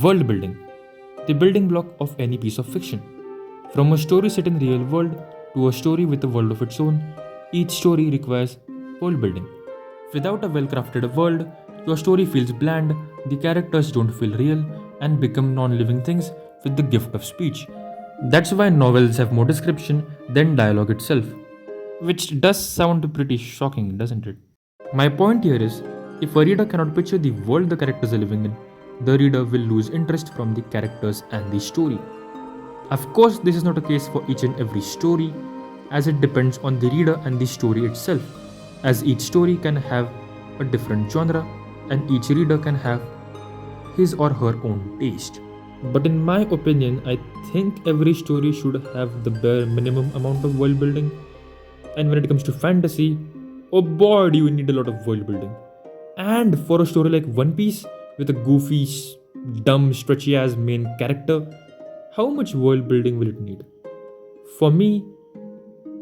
World building, the building block of any piece of fiction. From a story set in real world to a story with a world of its own, each story requires world building. Without a well-crafted world, your story feels bland, the characters don't feel real, and become non-living things with the gift of speech. That's why novels have more description than dialogue itself. Which does sound pretty shocking, doesn't it? My point here is, if a reader cannot picture the world the characters are living in, the reader will lose interest from the characters and the story. Of course, this is not a case for each and every story, as it depends on the reader and the story itself, as each story can have a different genre and each reader can have his or her own taste. But in my opinion, I think every story should have the bare minimum amount of world building. And when it comes to fantasy, oh boy, do you need a lot of world building. And for a story like One Piece, with a goofy, dumb, stretchy ass main character, how much world building will it need? For me,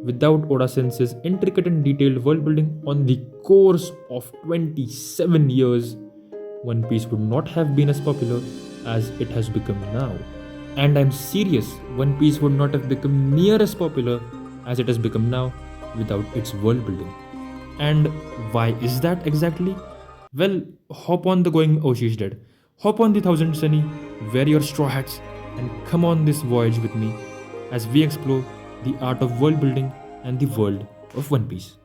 without Oda Sensei's intricate and detailed world building on the course of 27 years, One Piece would not have been as popular as it has become now. And I'm serious, One Piece would not have become near as popular as it has become now without its world building. And why is that exactly? Well, hop on the Going Oshi is Dead. Hop on the Thousand Sunny, wear your straw hats, and come on this voyage with me as we explore the art of world building and the world of One Piece.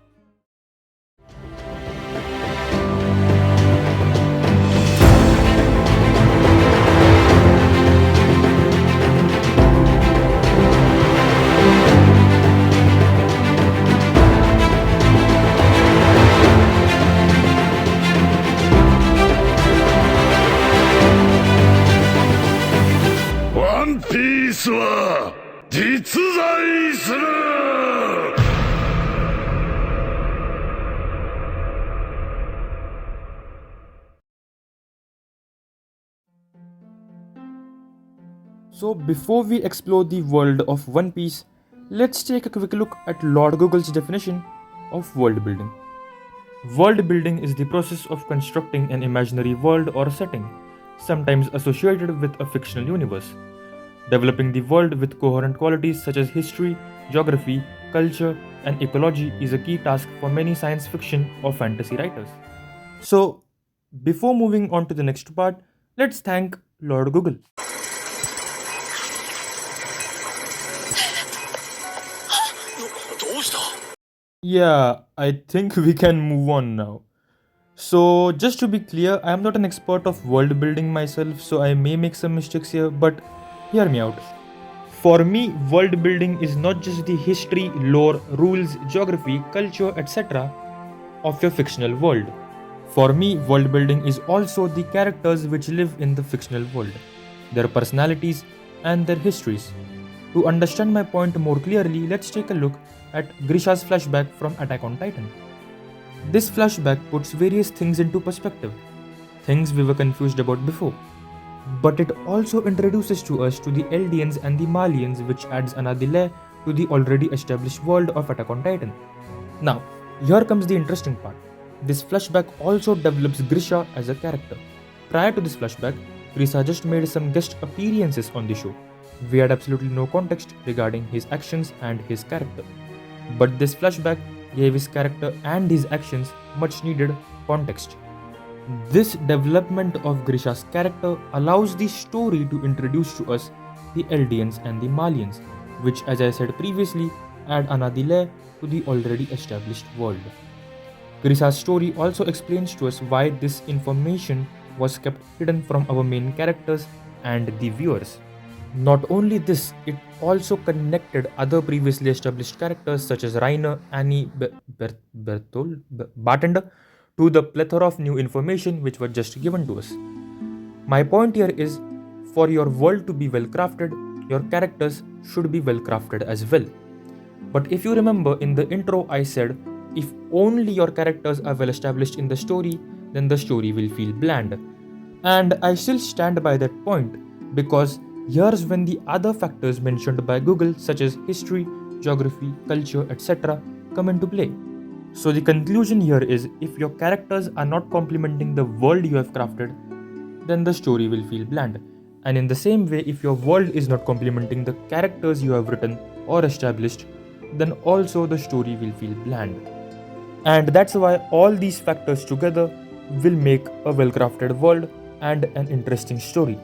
One Piece は実在する So, before we explore the world of One Piece, let's take a quick look at Lord Google's definition of world building. World building is the process of constructing an imaginary world or setting, sometimes associated with a fictional universe. Developing the world with coherent qualities such as history, geography, culture, and ecology is a key task for many science fiction or fantasy writers. So, before moving on to the next part, let's thank Lord Google. Yeah, I think we can move on now. So, just to be clear, I am not an expert of world building myself, so I may make some mistakes here, but hear me out. For me, world building is not just the history, lore, rules, geography, culture, etc. of your fictional world. For me, world building is also the characters which live in the fictional world, their personalities, and their histories. To understand my point more clearly, let's take a look at Grisha's flashback from Attack on Titan. This flashback puts various things into perspective, things we were confused about before. But it also introduces to us to the Eldians and the Malians, which adds another layer to the already established world of Attack on Titan. Now, here comes the interesting part. This flashback also develops Grisha as a character. Prior to this flashback, Grisha just made some guest appearances on the show. We had absolutely no context regarding his actions and his character. But this flashback gave his character and his actions much needed context. This development of Grisha's character allows the story to introduce to us the Eldians and the Malians, which, as I said previously, add another layer to the already established world. Grisha's story also explains to us why this information was kept hidden from our main characters and the viewers. Not only this, it also connected other previously established characters such as Rainer, Annie, Bartender to the plethora of new information which were just given to us. My point here is, for your world to be well crafted, your characters should be well crafted as well. But if you remember in the intro, I said if only your characters are well established in the story, then the story will feel bland. And I still stand by that point, because here's when the other factors mentioned by Google, such as history, geography, culture, etc., come into play. So the conclusion here is, if your characters are not complementing the world you have crafted, then the story will feel bland. And in the same way, if your world is not complementing the characters you have written or established, then also the story will feel bland. And that's why all these factors together will make a well crafted world and an interesting story.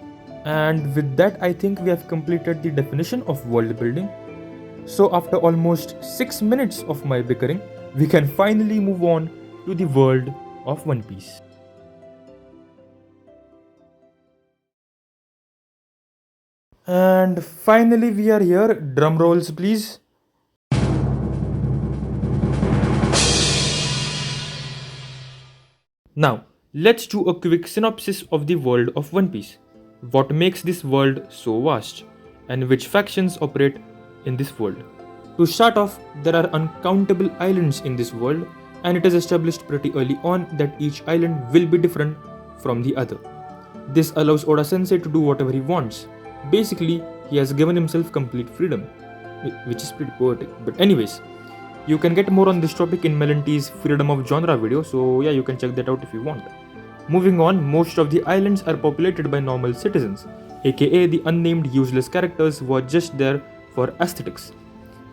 And with that, I think we have completed the definition of world building. So, after almost 6 minutes of my bickering, we can finally move on to the world of One Piece. And finally, we are here. Drum rolls, please. Now, let's do a quick synopsis of the world of One Piece. What makes this world so vast, and which factions operate in this world. To start off, there are uncountable islands in this world, and it is established pretty early on that each island will be different from the other. This allows Oda Sensei to do whatever he wants. Basically, he has given himself complete freedom, which is pretty poetic. But anyways, you can get more on this topic in Melante's Freedom of Genre video, so yeah, you can check that out if you want. Moving on, most of the islands are populated by normal citizens, aka the unnamed useless characters who are just there for aesthetics.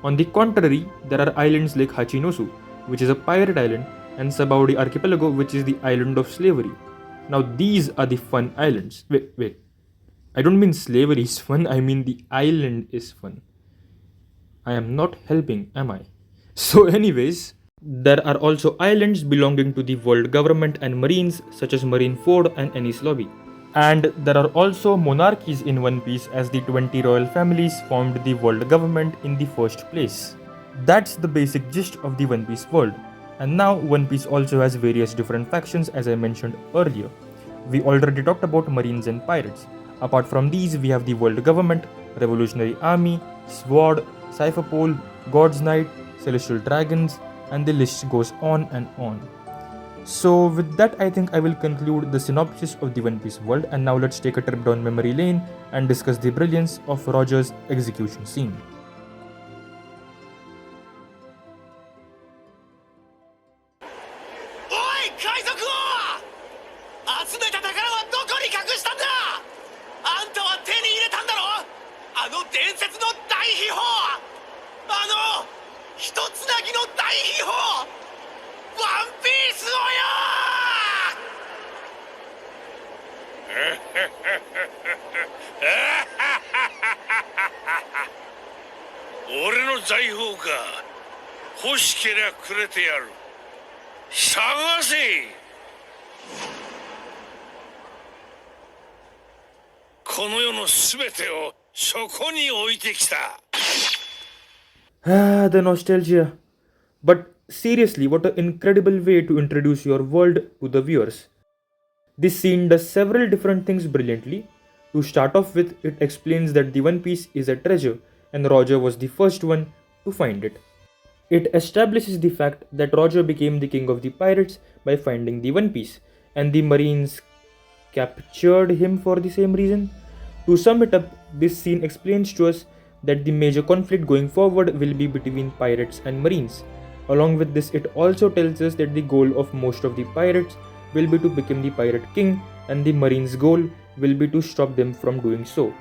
On the contrary, there are islands like Hachinosu, which is a pirate island, and Sabaody Archipelago, which is the island of slavery. Now these are the fun islands. Wait. I don't mean slavery is fun, I mean the island is fun. I am not helping, am I? So anyways, there are also islands belonging to the world government and marines such as Marineford and Enies Lobby. And there are also monarchies in One Piece, as the 20 royal families formed the world government in the first place. That's the basic gist of the One Piece world. And now One Piece also has various different factions, as I mentioned earlier. We already talked about marines and pirates. Apart from these, we have the world government, revolutionary army, sword, cipher pole, god's knight, celestial dragons, and the list goes on and on. So with that, I think I will conclude the synopsis of the One Piece world, and now let's take a trip down memory lane and discuss the brilliance of Roger's execution scene. おい海賊王、集めた宝はどこに隠したんだ。あんたは手に入れたんだろ。あの伝説の大秘宝、一つなぎの大秘宝、ワンピースを俺の財宝か。欲しけりゃくれてやる。探せ。この世のすべてをそこに置いてきた。Ah, the nostalgia. But seriously, what an incredible way to introduce your world to the viewers. This scene does several different things brilliantly. To start off with, it explains that the One Piece is a treasure and Roger was the first one to find it. It establishes the fact that Roger became the king of the pirates by finding the One Piece, and the marines captured him for the same reason. To sum it up, this scene explains to us that the major conflict going forward will be between pirates and marines. Along with this, it also tells us that the goal of most of the pirates will be to become the pirate king, and the marines' goal will be to stop them from doing so.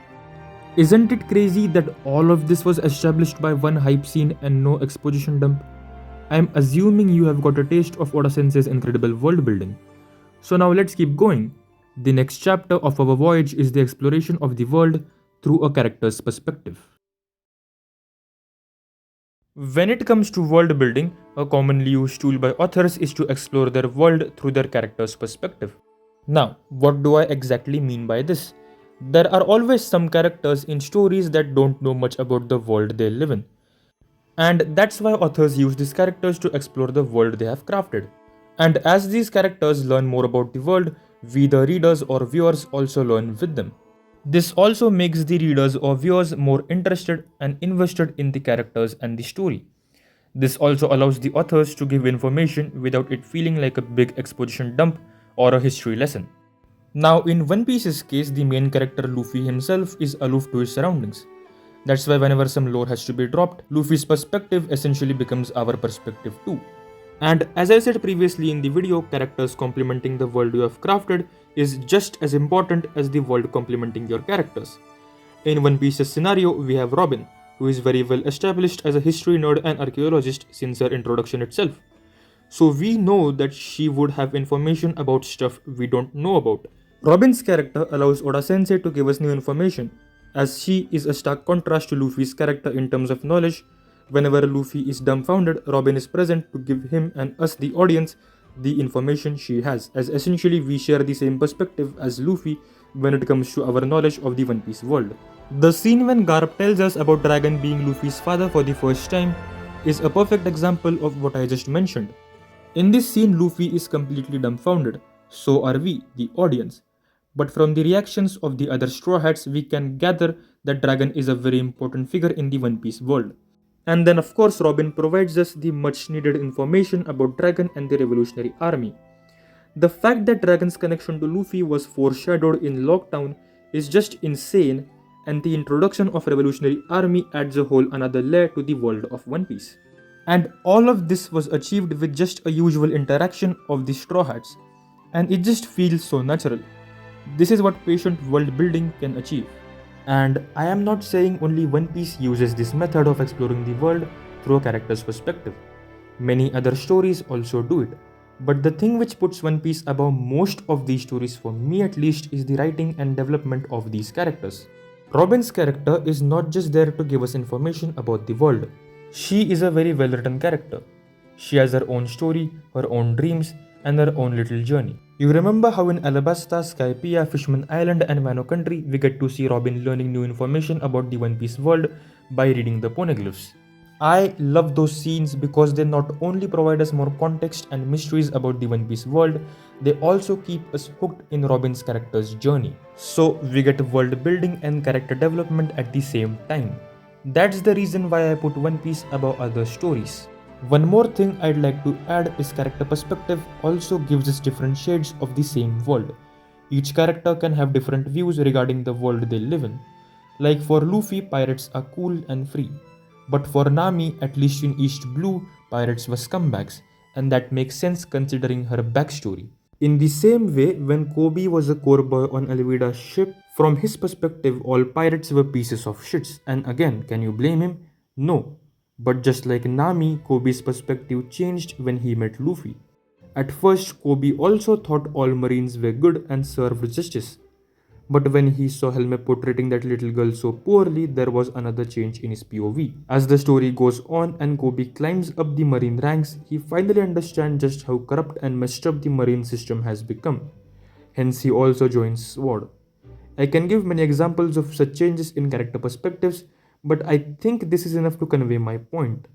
Isn't it crazy that all of this was established by one hype scene and no exposition dump? I am assuming you have got a taste of Oda Sensei's incredible world building. So now let's keep going. The next chapter of our voyage is the exploration of the world through a character's perspective. When it comes to world building, a commonly used tool by authors is to explore their world through their character's perspective. Now, what do I exactly mean by this? There are always some characters in stories that don't know much about the world they live in. And that's why authors use these characters to explore the world they have crafted. And as these characters learn more about the world, we the readers or viewers also learn with them. This also makes the readers or viewers more interested and invested in the characters and the story. This also allows the authors to give information without it feeling like a big exposition dump or a history lesson. Now, in One Piece's case, the main character Luffy himself is aloof to his surroundings. That's why whenever some lore has to be dropped, Luffy's perspective essentially becomes our perspective too. And as I said previously in the video, characters complementing the world you have crafted is just as important as the world complementing your characters. In One Piece's scenario, we have Robin, who is very well established as a history nerd and archaeologist since her introduction itself. So we know that she would have information about stuff we don't know about. Robin's character allows Oda Sensei to give us new information, as she is a stark contrast to Luffy's character in terms of knowledge. Whenever Luffy is dumbfounded, Robin is present to give him and us, the audience, the information she has, as essentially we share the same perspective as Luffy when it comes to our knowledge of the One Piece world. The scene when Garp tells us about Dragon being Luffy's father for the first time is a perfect example of what I just mentioned. In this scene, Luffy is completely dumbfounded, so are we, the audience. But from the reactions of the other Straw Hats, we can gather that Dragon is a very important figure in the One Piece world. And then, of course, Robin provides us the much needed information about Dragon and the Revolutionary Army. The fact that Dragon's connection to Luffy was foreshadowed in Lockdown is just insane, and the introduction of Revolutionary Army adds a whole another layer to the world of One Piece. And all of this was achieved with just a usual interaction of the Straw Hats, and it just feels so natural. This is what patient world building can achieve. And I am not saying only One Piece uses this method of exploring the world through a character's perspective. Many other stories also do it. But the thing which puts One Piece above most of these stories, for me at least, is the writing and development of these characters. Robin's character is not just there to give us information about the world. She is a very well written character. She has her own story, her own dreams, and her own little journey. You remember how in Alabasta, Skypiea, Fishman Island, and Wano Country, we get to see Robin learning new information about the One Piece world by reading the poneglyphs. I love those scenes because they not only provide us more context and mysteries about the One Piece world, they also keep us hooked in Robin's character's journey. So we get world building and character development at the same time. That's the reason why I put One Piece above other stories. One more thing I'd like to add is character perspective also gives us different shades of the same world. Each character can have different views regarding the world they live in. Like for Luffy, pirates are cool and free. But for Nami, at least in East Blue, pirates were scumbags, and that makes sense considering her backstory. In the same way, when Kobe was a core boy on Alvida's ship, from his perspective, all pirates were pieces of shits. And again, can you blame him? No. But just like Nami, Kobe's perspective changed when he met Luffy. At first, Kobe also thought all marines were good and served justice. But when he saw Helme portraying that little girl so poorly, there was another change in his POV. As the story goes on and Kobe climbs up the marine ranks, he finally understands just how corrupt and messed up the marine system has become. Hence, he also joins SWORD. I can give many examples of such changes in character perspectives, but I think this is enough to convey my point.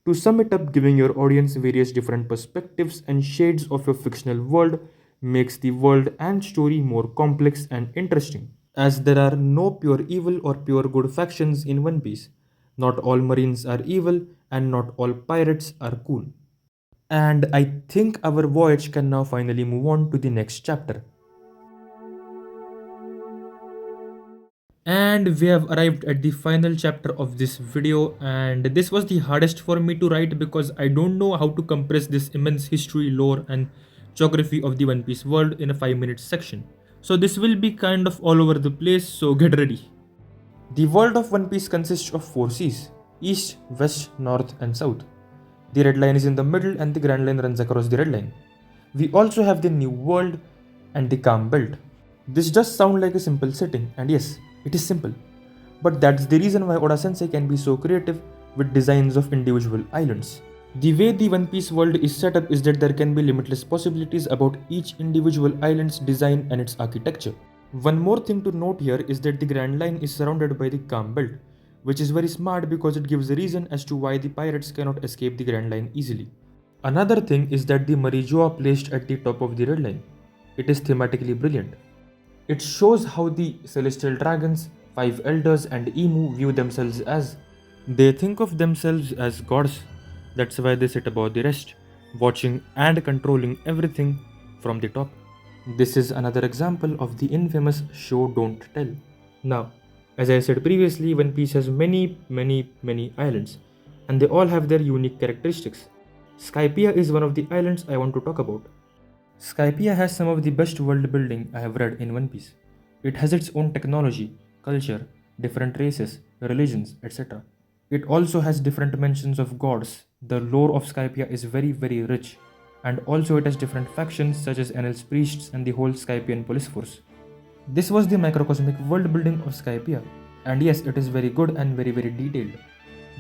To sum it up, giving your audience various different perspectives and shades of your fictional world makes the world and story more complex and interesting. As there are no pure evil or pure good factions in One Piece. Not all marines are evil and not all pirates are cool. And I think our voyage can now finally move on to the next chapter. And we have arrived at the final chapter of this video, and this was the hardest for me to write because I don't know how to compress this immense history, lore and geography of the One Piece world in a 5-minute section. So this will be kind of all over the place, so get ready. The world of One Piece consists of 4 seas: East, West, North and South. The red line is in the middle and the Grand Line runs across the red line. We also have the New World and the Calm Belt. This does sound like a simple setting, and yes, it is simple. But that's the reason why Oda Sensei can be so creative with designs of individual islands. The way the One Piece world is set up is that there can be limitless possibilities about each individual island's design and its architecture. One more thing to note here is that the Grand Line is surrounded by the Calm Belt, which is very smart because it gives a reason as to why the pirates cannot escape the Grand Line easily. Another thing is that the Marijoa placed at the top of the red line. It is thematically brilliant. It shows how the celestial dragons, 5 elders and Emu view themselves as. They think of themselves as gods. That's why they sit above the rest, watching and controlling everything from the top. This is another example of the infamous show don't tell. Now, as I said previously, One Piece has many islands, and they all have their unique characteristics. Skypiea is one of the islands I want to talk about. Skypiea has some of the best world building I have read in One Piece. It has its own technology, culture, different races, religions, etc. It also has different mentions of gods. The lore of Skypiea is very rich, and also it has different factions such as Enel's priests and the whole Skypian police force. This was the microcosmic world building of Skypiea, and yes, it is very good and very detailed.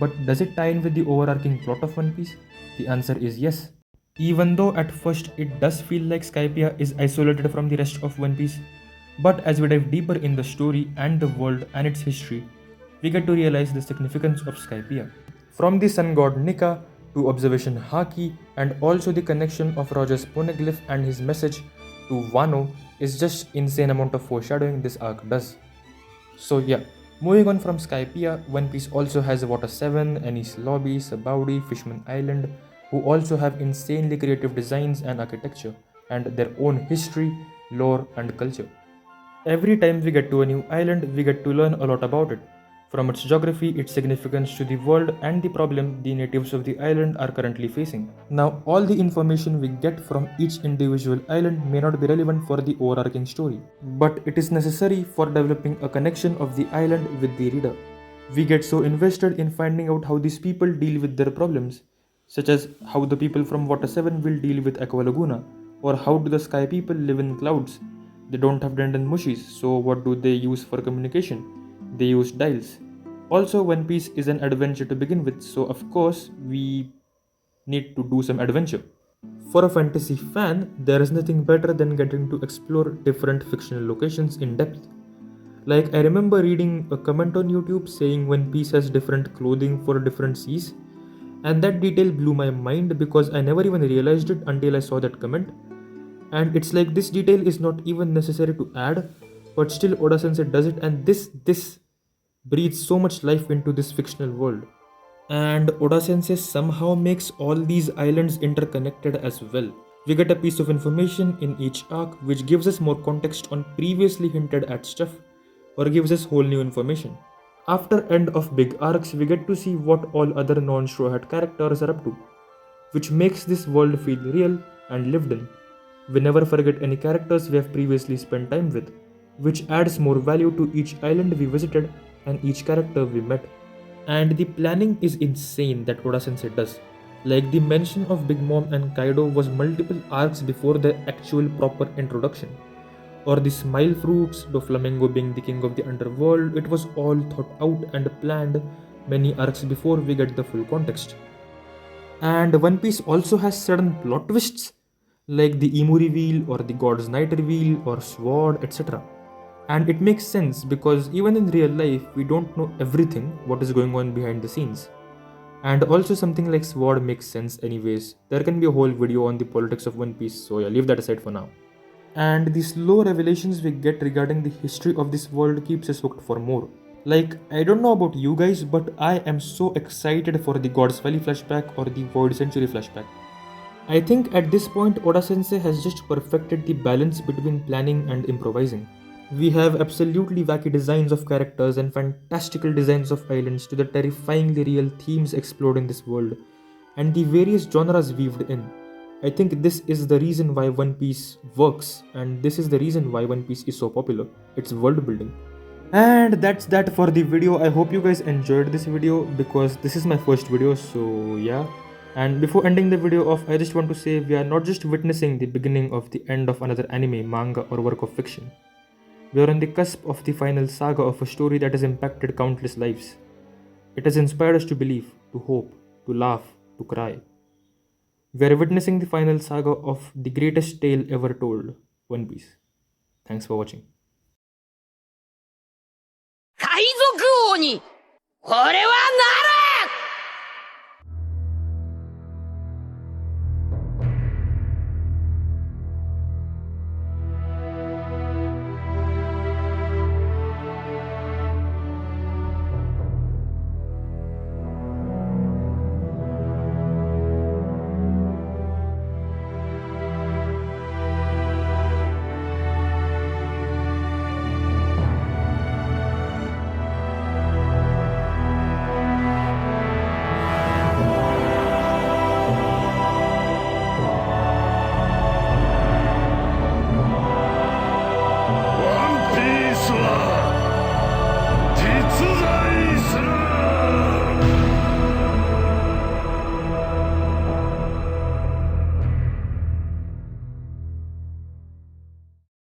But does it tie in with the overarching plot of One Piece? The answer is yes. Even though at first it does feel like Skypiea is isolated from the rest of One Piece, but as we dive deeper in the story and the world and its history, we get to realize the significance of Skypiea. From the sun god Nika to observation Haki, and also the connection of Roger's poneglyph and his message to Wano is just insane amount of foreshadowing this arc does. So yeah, moving on from Skypiea, One Piece also has Water 7, Enies Lobby, Sabaudi, Fishman Island, who also have insanely creative designs and architecture, and their own history, lore, and culture. Every time we get to a new island, we get to learn a lot about it, from its geography, its significance to the world, and the problem the natives of the island are currently facing. Now, all the information we get from each individual island may not be relevant for the overarching story, but it is necessary for developing a connection of the island with the reader. We get so invested in finding out how these people deal with their problems, such as how the people from Water 7 will deal with Aqua Laguna, or how do the sky people live in clouds. They don't have Denden Mushies, so what do they use for communication? They use dials. Also, One Piece is an adventure to begin with, so of course, we need to do some adventure. For a fantasy fan, there is nothing better than getting to explore different fictional locations in depth. Like, I remember reading a comment on YouTube saying One Piece has different clothing for different seas, and that detail blew my mind because I never even realized it until I saw that comment. And it's like this detail is not even necessary to add, but still Oda Sensei does it, and this breathes so much life into this fictional world. And Oda Sensei somehow makes all these islands interconnected as well. We get a piece of information in each arc which gives us more context on previously hinted at stuff, or gives us whole new information. After end of big arcs, we get to see what all other non-Straw Hat characters are up to, which makes this world feel real and lived in. We never forget any characters we have previously spent time with, which adds more value to each island we visited and each character we met. And the planning is insane that Oda Sensei does. Like, the mention of Big Mom and Kaido was multiple arcs before the actual proper introduction. Or the Smile Fruits, Doflamingo being the king of the underworld, it was all thought out and planned many arcs before we get the full context. And One Piece also has certain plot twists, like the Emu reveal, or the God's Night reveal, or Sword, etc. And it makes sense because even in real life, we don't know everything what is going on behind the scenes. And also something like Sword makes sense anyways. There can be a whole video on the politics of One Piece, so yeah, leave that aside for now. And the slow revelations we get regarding the history of this world keeps us hooked for more. Like, I don't know about you guys, but I am so excited for the God's Valley flashback or the Void Century flashback. I think at this point Oda Sensei has just perfected the balance between planning and improvising. We have absolutely wacky designs of characters and fantastical designs of islands to the terrifyingly real themes explored in this world, and the various genres weaved in. I think this is the reason why One Piece works, and this is the reason why One Piece is so popular. It's world building. And that's that for the video. I hope you guys enjoyed this video because this is my first video, so yeah. And before ending the video off, I just want to say we are not just witnessing the beginning of the end of another anime, manga, or work of fiction. We are on the cusp of the final saga of a story that has impacted countless lives. It has inspired us to believe, to hope, to laugh, to cry. We are witnessing the final saga of the greatest tale ever told, One Piece. Thanks for watching. 海賊王に俺はなら